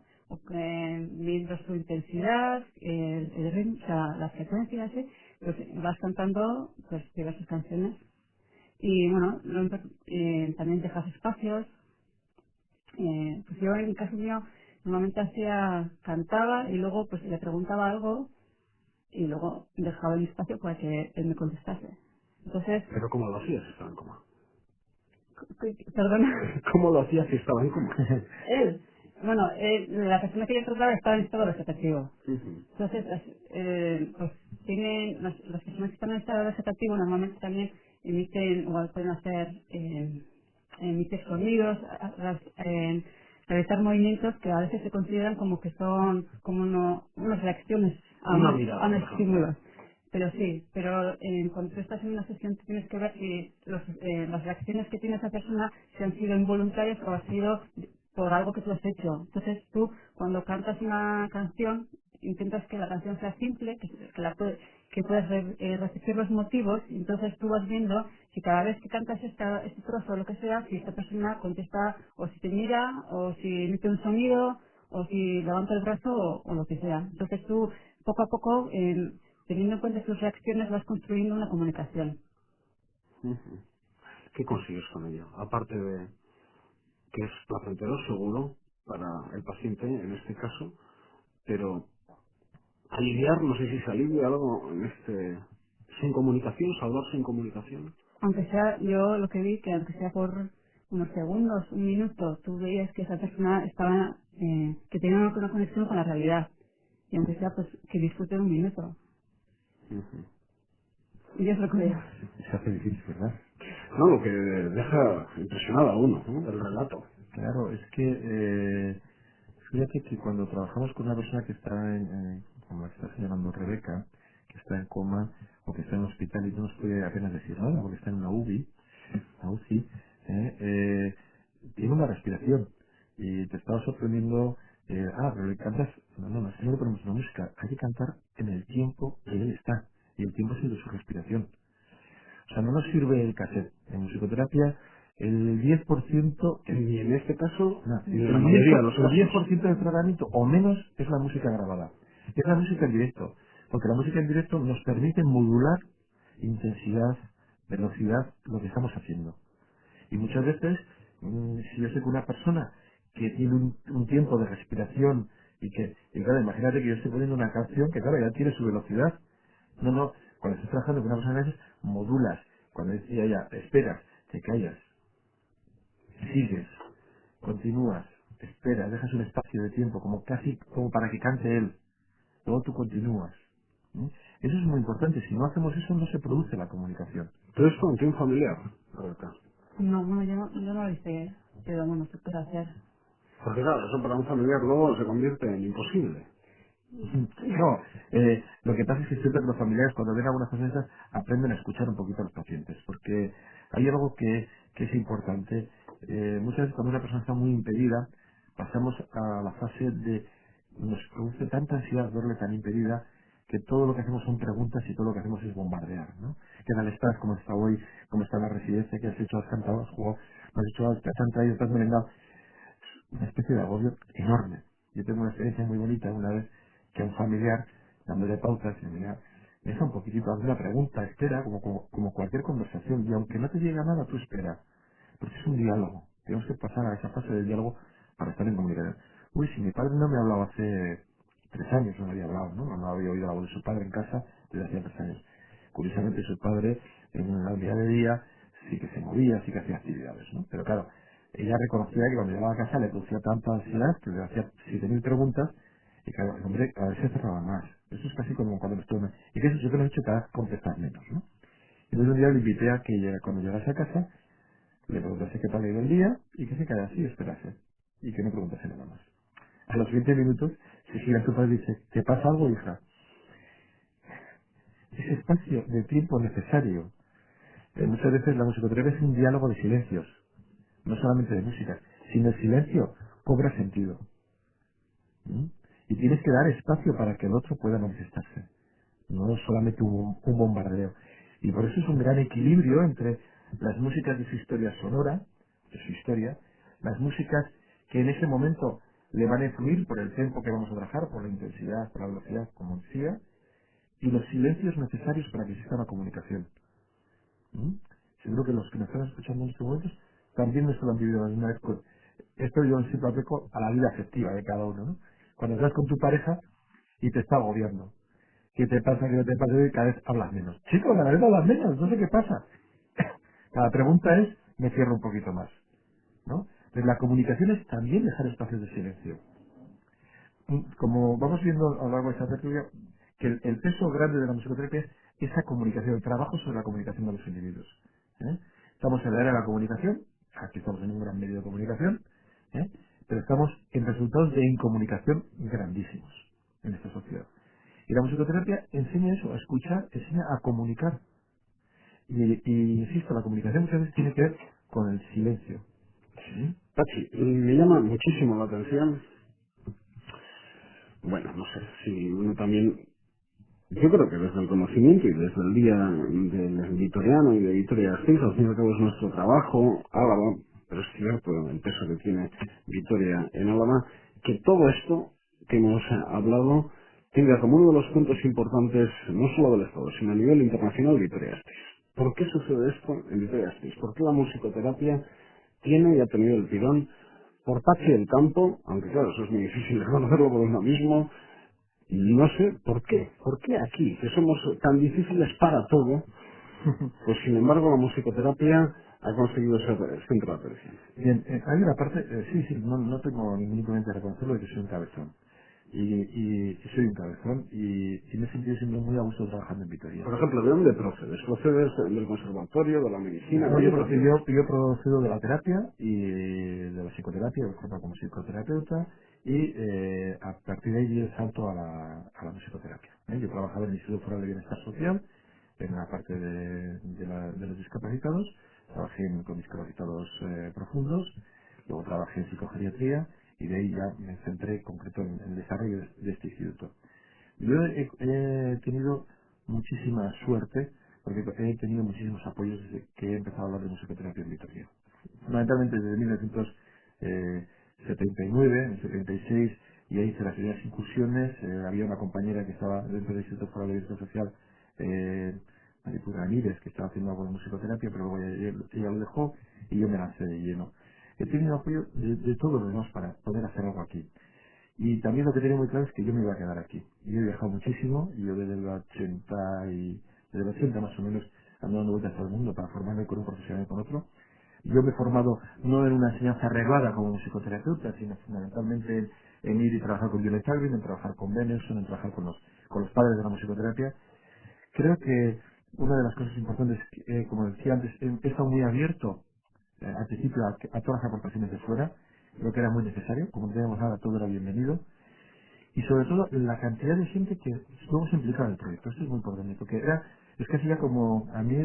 Speaker 3: viendo su intensidad, el ritmo, o sea, la frecuencia, así, pues vas cantando pues diversas canciones. Y bueno, también dejas espacios. Pues yo en el caso mío normalmente cantaba y luego pues le preguntaba algo y luego dejaba el espacio para que él me contestase. Entonces,
Speaker 1: Pero ¿cómo lo hacías si estaba en coma?
Speaker 3: perdona.
Speaker 1: ¿Cómo lo hacías si estaba en coma?
Speaker 3: Él, bueno, la persona que yo trataba estaba en estado vegetativo.
Speaker 1: Ujú.
Speaker 3: Entonces, pues las personas que están en estado vegetativo normalmente también emiten, o pueden hacer, emitir sonidos, realizar movimientos que a veces se consideran como que son como unas reacciones
Speaker 1: Una
Speaker 3: a
Speaker 1: mirada,
Speaker 3: un
Speaker 1: por ejemplo.
Speaker 3: estímulo. Pero sí, pero cuando tú estás en una sesión tienes que ver si las reacciones que tiene esa persona si han sido involuntarias o ha sido por algo que tú has hecho. Entonces tú, cuando cantas una canción, intentas que la canción sea simple, que puedas repetir los motivos, y entonces tú vas viendo si cada vez que cantas este trozo o lo que sea, si esta persona contesta o si te mira, o si emite un sonido, o si levanta el brazo o lo que sea. Entonces tú, poco a poco, teniendo en cuenta sus reacciones, vas construyendo una comunicación.
Speaker 1: Ujú. ¿Qué consigues con ello? Aparte de que es placentero, seguro, para el paciente en este caso, pero aliviar, no sé si se alivia algo en sin comunicación, salvar sin comunicación.
Speaker 3: Aunque sea, yo lo que vi, que aunque sea por unos segundos, un minuto, tú veías que esa persona estaba, que tenía una conexión con la realidad. Y aunque sea, pues, que disfrute un minuto.
Speaker 1: Ujú.
Speaker 3: Y yo es lo que veo.
Speaker 2: Se hace difícil, ¿verdad?
Speaker 1: No, lo que deja impresionado a uno, ¿no? El relato.
Speaker 2: Claro, es que fíjate que cuando trabajamos con una persona que está como la que está señalando Rebeca, que está en coma o que está en hospital y no nos puede apenas decir nada porque está en una UBI, una UCI, tiene una respiración y te estaba sorprendiendo, pero le cantas, no, es que no le ponemos una música, hay que cantar en el tiempo que él está y el tiempo es el de su respiración. O sea, no nos sirve el cassette. En musicoterapia, el 10%,
Speaker 1: Y en este caso,
Speaker 2: no,
Speaker 1: y en la mayoría de los
Speaker 2: el
Speaker 1: casos.
Speaker 2: 10% del tratamiento o menos es la música grabada. Es la música en directo. Porque la música en directo nos permite modular intensidad, velocidad, lo que estamos haciendo. Y muchas veces, si yo sé que una persona que tiene un tiempo de respiración y claro, imagínate que yo estoy poniendo una canción que claro, ya tiene su velocidad. No, cuando estás trabajando con una persona a veces modulas. Cuando decía ya, esperas, te callas, sigues, continúas, esperas, dejas un espacio de tiempo, como casi como para que cante él. Luego tú continúas. ¿Mm? Eso es muy importante. Si no hacemos eso, no se produce la comunicación.
Speaker 1: Todo esto ante un familiar, Rebeca.
Speaker 3: No, bueno, yo no lo hice, pero bueno, se puede hacer.
Speaker 1: Porque claro, eso para un familiar luego se convierte en imposible.
Speaker 2: No, lo que pasa es que siempre que los familiares cuando ven algunas cosas de esas aprenden a escuchar un poquito a los pacientes, porque hay algo que es importante. Muchas veces cuando una persona está muy impedida, pasamos a la fase de nos produce tanta ansiedad verle tan impedida que todo lo que hacemos son preguntas y todo lo que hacemos es bombardear, ¿no? ¿Qué tal estás? ¿Cómo está hoy? ¿Cómo está la residencia? ¿Qué has hecho? ¿Has cantado? ¿Has jugado? ¿No has hecho? ¿Te han traído? ¿Te has merendado? Una especie de agobio enorme. Yo tengo una experiencia muy bonita una vez que a un familiar, dándole pautas, me deja un poquitito, hazme una pregunta, espera, como cualquier conversación, y aunque no te llega nada, tú espera, porque es un diálogo. Tenemos que pasar a esa fase del diálogo para estar en comunicación. Uy, si mi padre no me hablaba hace 3 años, no me había hablado, ¿no? No había oído la voz de su padre en casa desde hacía 3 años. Curiosamente, su padre en la unidad de día sí que se movía, sí que hacía actividades, ¿no? Pero claro, ella reconocía que cuando llegaba a casa le producía tanta ansiedad que le hacía 7.000 preguntas y claro, el hombre cada vez se cerraba más. Eso es casi como cuando nos toma. Y que eso yo que lo he hecho cada vez contestar menos, ¿no? Entonces un día le invité a que cuando llegase a casa le preguntase qué tal ha ido el día y que se quedase y esperase. Y que no preguntase nada más. A los 20 minutos se gira a su padre y dice, ¿te pasa algo, hija? ese espacio de tiempo necesario. Muchas veces la musicoterapia es un diálogo de silencios, no solamente de música. Sin el silencio cobra sentido. ¿Mm? Y tienes que dar espacio para que el otro pueda manifestarse, no solamente un bombardeo. Y por eso es un gran equilibrio entre las músicas de su historia sonora, de su historia, las músicas que en ese momento le van a influir por el tiempo que vamos a trabajar, por la intensidad, por la velocidad, como decía, y los silencios necesarios para que exista una comunicación. ¿Mm? Seguro que los que me están escuchando en estos momentos también esto lo han vivido alguna vez. Esto yo siempre aplico a la vida afectiva de cada uno, ¿no? Cuando estás con tu pareja y te está agobiando. ¿Qué te pasa? ¿Qué no te pasa? Y cada vez hablas menos. Chicos, cada vez hablas menos, no sé qué pasa. Cada pregunta es, me cierro un poquito más, ¿no? Entonces la comunicación es también dejar espacios de silencio. Como vamos viendo a lo largo de esta tertulia, que el peso grande de la musicoterapia es esa comunicación, el trabajo sobre la comunicación de los individuos. ¿Eh? Estamos en la era de la comunicación, aquí estamos en un gran medio de comunicación, ¿eh? Pero estamos en resultados de incomunicación grandísimos en esta sociedad. Y la musicoterapia enseña eso, a escuchar, enseña a comunicar. Y insisto, la comunicación muchas veces tiene que ver con el silencio. ¿Sí?
Speaker 1: Pachi, me llama muchísimo la atención. Bueno, no sé, si uno también, yo creo que desde el conocimiento y desde el día del vitoriano y de Vitoria Gasteiz, al fin y al cabo es nuestro trabajo, Álava, pero es cierto el peso que tiene Vitoria en Álava, que todo esto que hemos hablado tenga como uno de los puntos importantes, no solo del Estado, sino a nivel internacional, Vitoria Gasteiz. ¿Por qué sucede esto en Vitoria Gasteiz? ¿Por qué la musicoterapia tiene y ha tenido el tirón por Pachi del Campo, aunque claro, eso es muy difícil de conocerlo por uno mismo, no sé por qué. ¿Por qué aquí, que somos tan difíciles para todo, pues sin embargo la musicoterapia ha conseguido ser centro de atención?
Speaker 2: Bien, hay una parte, sí, no tengo ningún inconveniente de reconocerlo de que soy un cabezón. Y soy un cabezón y me he sentido siempre muy a gusto trabajando en Vitoria.
Speaker 1: Por ejemplo, ¿de dónde procedes? ¿Procedes del conservatorio, de la medicina?
Speaker 2: No,
Speaker 1: ¿De
Speaker 2: yo,
Speaker 1: dónde procedes?
Speaker 2: yo procedo de la terapia y de la psicoterapia, me formo como psicoterapeuta y a partir de ahí yo salto a la musicoterapia. Yo trabajaba en el Instituto Foral de Bienestar Social, en la parte de los discapacitados, trabajé con discapacitados profundos, luego trabajé en psicogeriatría y de ahí ya me centré en concreto en el desarrollo de este instituto. Yo he tenido muchísima suerte porque he tenido muchísimos apoyos desde que he empezado a hablar de musicoterapia en Vitoria. Fundamentalmente desde 1979, en el 76, y ahí hice las primeras incursiones. Había una compañera que estaba dentro del Instituto Foral de Bienestar Social, Maripura Ramírez, que estaba haciendo algo de musicoterapia, pero luego ella lo dejó y yo me lancé de lleno. He tenido apoyo de todos los demás para poder hacer algo aquí. Y también lo que tenía muy claro es que yo me iba a quedar aquí. Yo he viajado muchísimo, y yo desde el 80 más o menos, ando dando vueltas por el mundo para formarme con un profesional y con otro. Yo me he formado no en una enseñanza reglada como psicoterapeuta, sino fundamentalmente en ir y trabajar con Violet Alvin, en trabajar con Benelson, en trabajar con los padres de la musicoterapia. Creo que una de las cosas importantes, como decía antes, he estado muy abierto al principio a todas las aportaciones de fuera. Creo que era muy necesario, como no teníamos nada, todo era bienvenido. Y sobre todo la cantidad de gente que estuvo implicada en el proyecto. Esto es muy importante, porque es casi ya como a mí,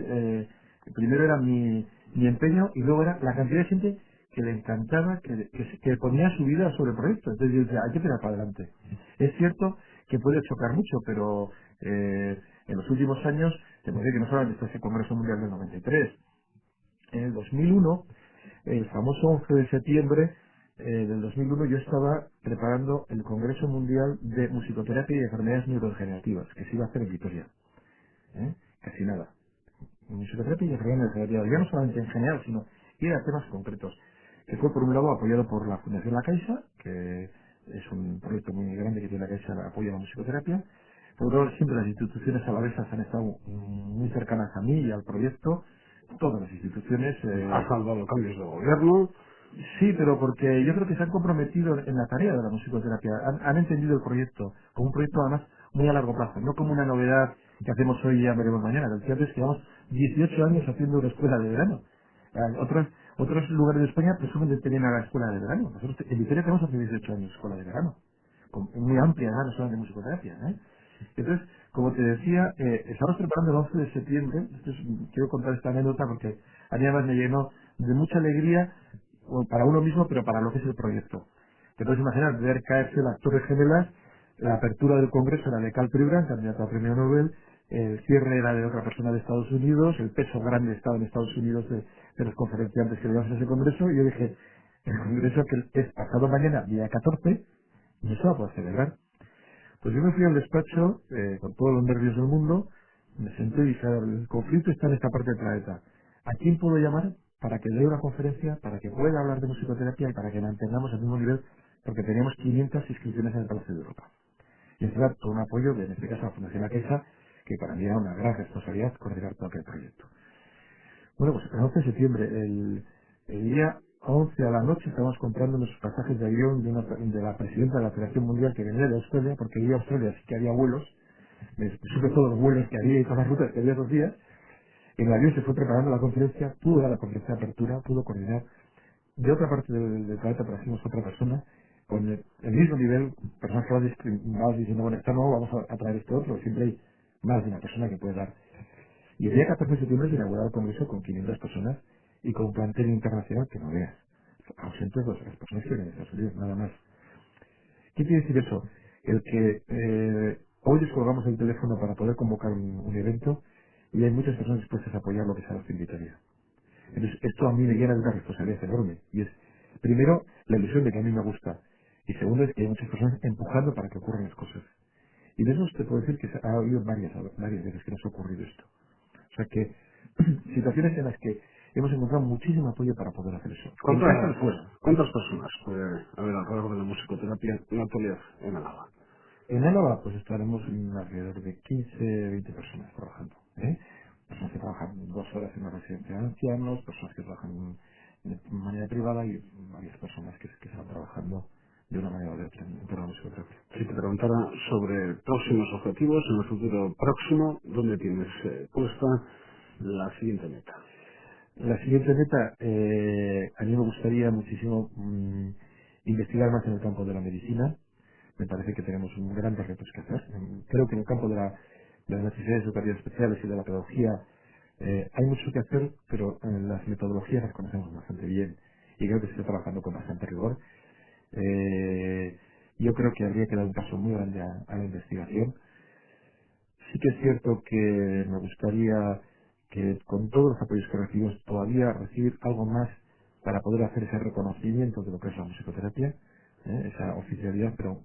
Speaker 2: primero era mi empeño y luego era la cantidad de gente que le encantaba, que ponía su vida sobre el proyecto. Entonces yo decía, hay que tirar para adelante. Es cierto que puede chocar mucho, pero en los últimos años, te puedo decir que no solamente está ese Congreso Mundial del 93, en el 2001, el famoso 11 de septiembre del 2001, yo estaba preparando el Congreso Mundial de Musicoterapia y Enfermedades Neurodegenerativas, que se iba a hacer en Vitoria. Casi nada. Musicoterapia y enfermedades neurodegenerativas, ya no solamente en general, sino ir a temas concretos, que fue por un lado apoyado por la Fundación La Caixa, que es un proyecto muy grande que tiene la Caixa, apoya la musicoterapia. Por otro lado, siempre las instituciones alavesas han estado muy cercanas a mí y al proyecto, todas las instituciones.
Speaker 1: Ha salvado cambios de gobierno.
Speaker 2: Sí, pero porque yo creo que se han comprometido en la tarea de la musicoterapia. Han entendido el proyecto como un proyecto además muy a largo plazo, no como una novedad que hacemos hoy y ya veremos mañana. Lo cierto es que llevamos 18 años haciendo una escuela de verano. Otros lugares de España presumen de tener una escuela de verano. Nosotros en Vitoria tenemos hace 18 años escuela de verano, muy amplia, no solamente de musicoterapia. Entonces, Como te decía, estamos preparando el 11 de septiembre. Quiero contar esta anécdota porque a mí además me llenó de mucha alegría para uno mismo, pero para lo que es el proyecto. Te puedes imaginar ver caerse las Torres Gemelas, la apertura del Congreso era de Cal Pribran, candidato a premio Nobel, el cierre era de otra persona de Estados Unidos, el peso grande estaba en Estados Unidos de los conferenciantes que llevan a ese Congreso, y yo dije, el Congreso que es pasado mañana, día 14, no se va a poder celebrar. Pues yo me fui al despacho con todos los nervios del mundo, me senté y dije, "A ver, el conflicto está en esta parte del planeta. ¿A quién puedo llamar para que dé una conferencia, para que pueda hablar de musicoterapia y para que mantengamos el mismo nivel? Porque teníamos 500 inscripciones en el Palacio de Europa. Y encima todo un apoyo de, en este caso, la Fundación La Caixa, que para mí era una gran responsabilidad coordinar todo aquel proyecto. Bueno, pues el 11 de septiembre, el día 11 a la noche, estábamos comprando nuestros pasajes de avión de la presidenta de la Federación Mundial que venía de Australia, porque iba a Australia, sí que había vuelos, me supe todos los vuelos que había y todas las rutas que había esos días. En el avión se fue preparando la conferencia, pudo dar la conferencia de apertura, pudo coordinar. De otra parte del planeta trajimos otra persona, con el mismo nivel, personas que vas diciendo, bueno, esta no, vamos a traer este otro, siempre hay más de una persona que puede dar. Y el día 14 de septiembre se inauguraba el Congreso con 500 personas y con un plantel internacional que no veas. Ausentes las personas que vienen de Estados Unidos, nada más. ¿Qué quiere decir eso? El que hoy descolgamos el teléfono para poder convocar un evento y hay muchas personas dispuestas a apoyar lo que sea nuestra invitaría. Entonces, esto a mí me llena de una responsabilidad enorme. Y es, primero, la ilusión de que a mí me gusta. Y segundo, es que hay muchas personas empujando para que ocurran las cosas. Y de eso te puedo decir que ha habido varias veces que nos ha ocurrido esto. O sea que, situaciones en las que hemos encontrado muchísimo apoyo para poder hacer eso. En casa
Speaker 1: ¿Cuántas,
Speaker 2: y fuera.
Speaker 1: cuántas personas puede haber alrededor de la musicoterapia en la actualidad en Álava?
Speaker 2: En Álava, pues estaremos en alrededor de 15, 20 personas trabajando. ¿Eh? Personas que trabajan 2 horas en una residencia de ancianos, personas que trabajan de manera privada y varias personas que están trabajando de una manera o de otra en torno a la musicoterapia.
Speaker 1: Si te preguntara sobre próximos objetivos en el futuro próximo, ¿dónde tienes puesta la siguiente meta?
Speaker 2: La siguiente meta, a mí me gustaría muchísimo investigar más en el campo de la medicina. Me parece que tenemos grandes retos que hacer. Creo que en el campo de las necesidades educativas especiales y de la pedagogía hay mucho que hacer, pero las metodologías las conocemos bastante bien y creo que se está trabajando con bastante rigor. Yo creo que habría que dar un paso muy grande a la investigación. Sí que es cierto que me gustaría que con todos los apoyos que recibimos todavía recibir algo más para poder hacer ese reconocimiento de lo que es la musicoterapia, esa oficialidad, pero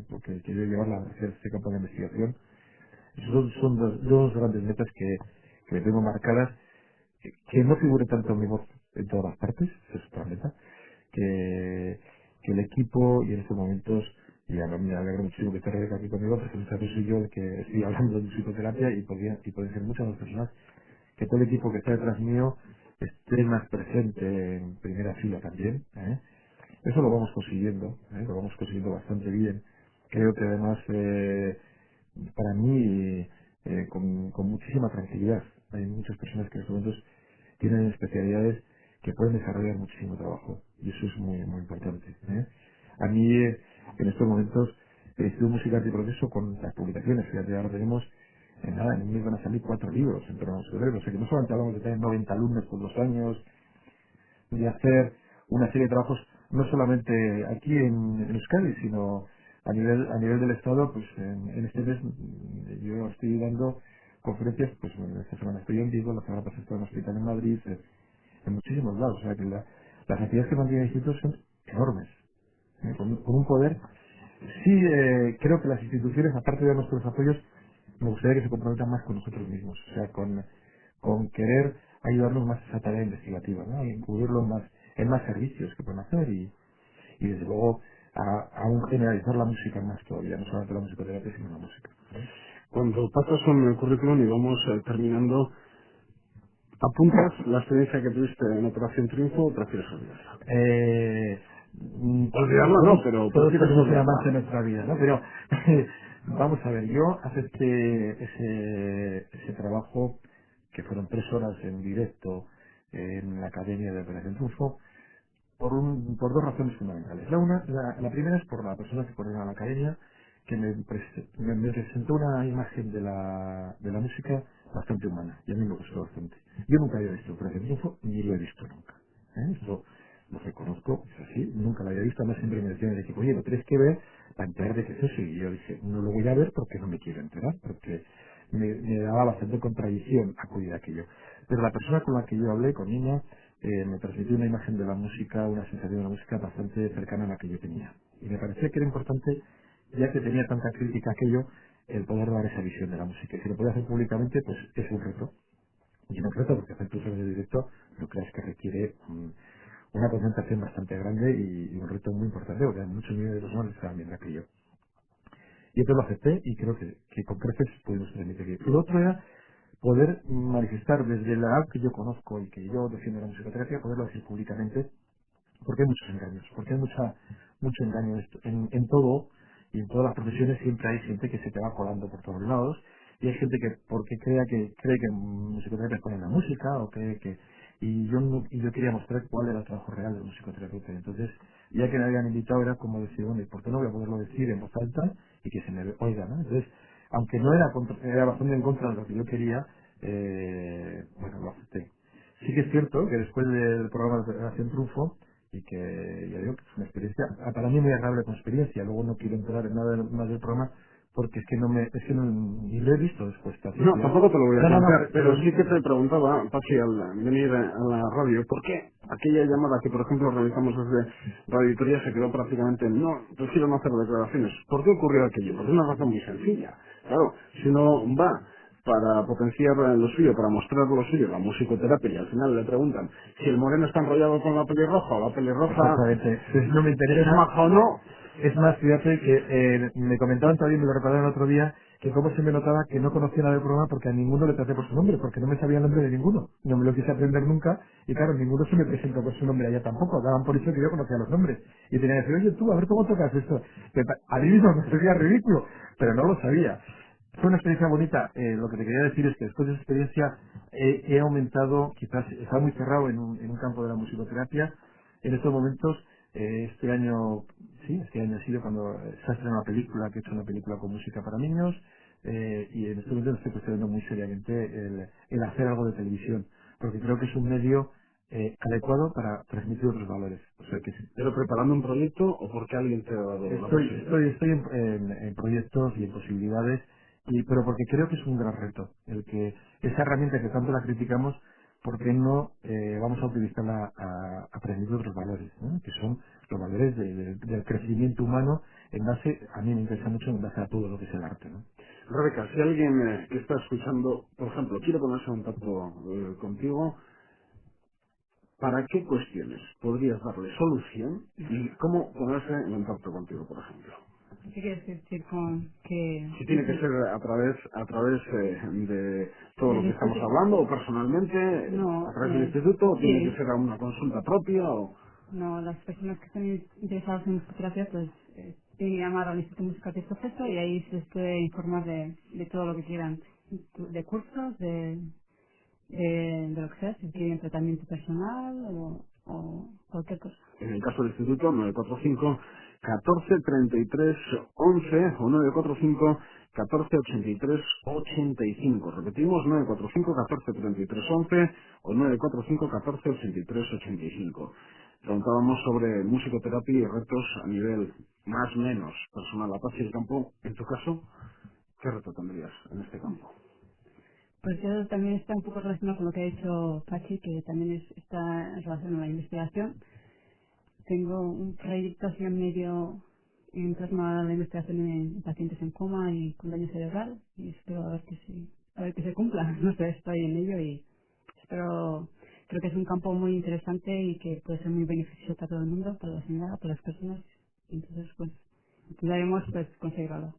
Speaker 2: porque quiero llevarla hacia este campo de investigación. Esos son dos grandes metas que me tengo marcadas, que no figure tanto mi voz en todas las partes, esa es otra meta, que el equipo y en estos momentos, y a mí me alegra muchísimo que esté Rebeca aquí conmigo, porque muchas veces soy yo el que estoy hablando de psicoterapia y pueden ser muchas las personas, que todo el equipo que está detrás mío esté más presente en primera fila también. Eso lo vamos consiguiendo, lo vamos consiguiendo bastante bien. Creo que además, para mí, con muchísima tranquilidad, hay muchas personas que en estos momentos tienen especialidades que pueden desarrollar muchísimo trabajo y eso es muy muy importante. A mí, en estos momentos, estudio música de proceso con las publicaciones. Fíjate, ahora tenemos, nada, en un mes van a salir 4 libros en torno a los cerebros. O sea que no solamente hablamos de tener 90 alumnos todos los años, de hacer una serie de trabajos, no solamente aquí en Euskadi, sino a nivel del Estado. Pues en este mes yo estoy dando conferencias, pues bueno, esta semana estoy en Vigo, la semana pasada estoy en un hospital en Madrid, en muchísimos lados. O sea que las actividades que mantiene el instituto son enormes, con un poder. Sí, creo que las instituciones, aparte de nuestros apoyos, me gustaría que se comprometan más con nosotros mismos, o sea, con querer ayudarnos más a esa tarea investigativa, ¿no? Y incluirlo en más servicios que pueden hacer y desde luego, aún generalizar la música más todavía, no solamente la musicoterapia, sino la música.
Speaker 1: Cuando pasas con el currículum y vamos terminando, ¿apuntas la experiencia que tuviste en Operación Triunfo o prefieres olvidarla?
Speaker 2: Eh,
Speaker 1: Olvidarla no, pero
Speaker 2: todos
Speaker 1: prefieres
Speaker 2: tenemos una mancha
Speaker 1: olvidarla.
Speaker 2: en nuestra vida, ¿no? Pero vamos a ver, yo acepté ese trabajo, que fueron 3 horas en directo en la Academia de Operación Triunfo, por 2 razones fundamentales. La primera es por la persona que coordina la academia, que me presentó una imagen de la música bastante humana, y a mí me gustó bastante. Yo nunca había visto Operación Triunfo, ni lo he visto nunca. Esto lo reconozco, es así, nunca lo había visto, además siempre me decían en el equipo, oye, lo tienes que ver para enterar de qué es eso, y yo dije, no lo voy a ver porque no me quiero enterar, porque me daba bastante contradicción acudir a aquello. Pero la persona con la que yo hablé, con Niña, me transmitió una imagen de la música, una sensación de la música bastante cercana a la que yo tenía. Y me parecía que era importante, ya que tenía tanta crítica aquello, el poder dar esa visión de la música. Y si lo puede hacer públicamente, pues es un reto. Y un reto porque hacer tu sonido directo, no creas que requiere una concentración bastante grande y un reto muy importante, porque hay muchos niveles de personas que estaban viendo aquello. Y entonces lo acepté y creo que con creces pudimos transmitir aquello. Y lo otro era poder manifestar desde la edad que yo conozco y que yo defiendo la musicoterapia, poderlo decir públicamente, porque hay muchos engaños, porque hay mucho engaño en todo, y en todas las profesiones siempre hay gente que se te va colando por todos lados, y hay gente que porque cree que en musicoterapia ponen la música, o cree que y yo y yo quería mostrar cuál era el trabajo real del musicoterapeuta. Entonces, ya que me habían invitado, era como decir, bueno, ¿y por qué no voy a poderlo decir en voz alta y que se me oiga, ¿no? Entonces, aunque no era, era bastante en contra de lo que yo quería, bueno, lo acepté. Sí que es cierto que después del programa de Operación Triunfo, y que ya digo que es una experiencia, para mí muy agradable como experiencia, luego no quiero entrar en nada más del programa, porque es que ni lo he visto después casi.
Speaker 1: No, tampoco te lo voy a plantear, pero
Speaker 2: pero
Speaker 1: sí que te preguntaba, Pachi, al venir a la radio, ¿por qué aquella llamada que, por ejemplo, realizamos desde Radio Victoria se quedó prácticamente no, prefiero no hacer declaraciones? ¿Por qué ocurrió aquello? Por una razón muy sencilla. Claro, si uno va para potenciar lo suyo, para mostrar lo suyo, la musicoterapia, y al final le preguntan si el moreno está enrollado con la pelirroja o la pelirroja
Speaker 2: exactamente, no me
Speaker 1: es
Speaker 2: interesa.
Speaker 1: maja o no.
Speaker 2: Es más, fíjate que me comentaban también, me lo recordaron el otro día, que cómo se me notaba que no conocía nada del programa porque a ninguno le traté por su nombre, porque no me sabía el nombre de ninguno. No me lo quise aprender nunca, y claro, ninguno se me presentó por su nombre allá tampoco. Daban por eso que yo conocía los nombres. Y tenía que decir, oye tú, a ver cómo tocas esto. A mí mismo me parecía ridículo, pero no lo sabía. Fue una experiencia bonita. Lo que te quería decir es que después de esa experiencia he aumentado, quizás estaba muy cerrado en un campo de la musicoterapia. En estos momentos, este año ha sido cuando se ha estrenado una película, que he hecho una película con música para niños, y en estos momentos estoy considerando muy seriamente el hacer algo de televisión, porque creo que es un medio adecuado para transmitir otros valores. O sea que sí.
Speaker 1: ¿Pero preparando un proyecto o porque alguien te ha dado la posibilidad?
Speaker 2: Estoy en proyectos y en posibilidades, pero porque creo que es un gran reto, el que esa herramienta que tanto la criticamos, ¿por qué no vamos a utilizarla a transmitir otros valores, ¿no? Que son los valores del crecimiento humano a mí me interesa mucho en base a todo lo que es el arte, ¿no?
Speaker 1: Rebeca, si alguien que está escuchando, por ejemplo, quiere ponerse en contacto contigo, ¿para qué cuestiones podrías darle solución y cómo ponerse en contacto contigo, por ejemplo?
Speaker 3: ¿Qué quieres decir con que...?
Speaker 1: Si tiene que ser a través de todo lo
Speaker 3: Del
Speaker 1: que estamos
Speaker 3: instituto.
Speaker 1: hablando, o personalmente, a
Speaker 3: No,
Speaker 1: través del instituto, o tiene que
Speaker 3: sí.
Speaker 1: ser a una consulta propia, o...
Speaker 3: No, las personas que están interesadas en musicoterapia, pues tienen que llamar al Instituto Musical de Proceso y ahí se les puede informar de todo lo que quieran, de cursos, de lo que sea, si quieren tratamiento personal o cualquier cosa.
Speaker 1: En el caso del instituto, 945 14 33 11 o 945 14 83 85. Repetimos, 945 14 33 11 o 945 14 83 85. Preguntábamos sobre musicoterapia y retos a nivel más o menos personal. A Pachi del Campo, en tu caso, ¿qué reto tendrías en este campo?
Speaker 3: Pues eso también está un poco relacionado con lo que ha dicho Pachi, que también está en relación a la investigación. Tengo un proyecto así en medio en torno a la investigación en pacientes en coma y con daño cerebral y espero a ver que se cumpla. No sé, estoy en ello y espero, creo que es un campo muy interesante y que puede ser muy beneficioso para todo el mundo, para la sanidad, para las personas. Entonces, pues, intentaremos pues conseguirlo.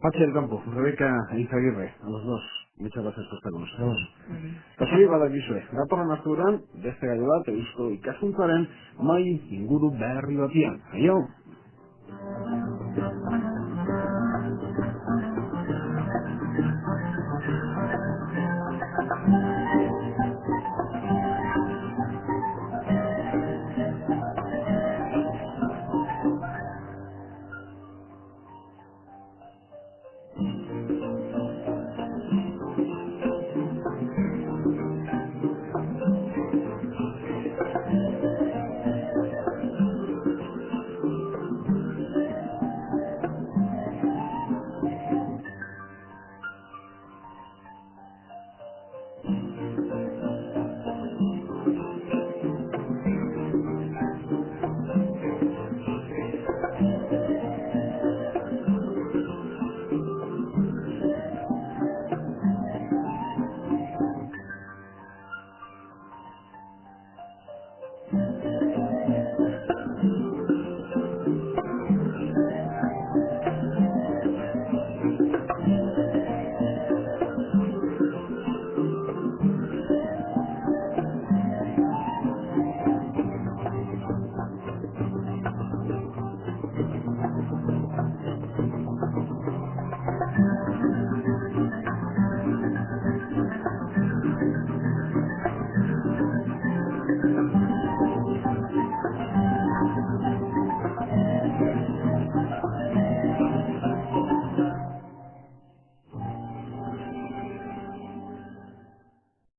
Speaker 1: Pachi del Campo, Rebeca e Izaguirre, a los dos. Muchas gracias por estar con nosotros.
Speaker 3: Vale.
Speaker 1: Pachi badakizue, datorren asturan, beste gai bat, eusko ikasuntzaren, mai inguru berri batian. Aio!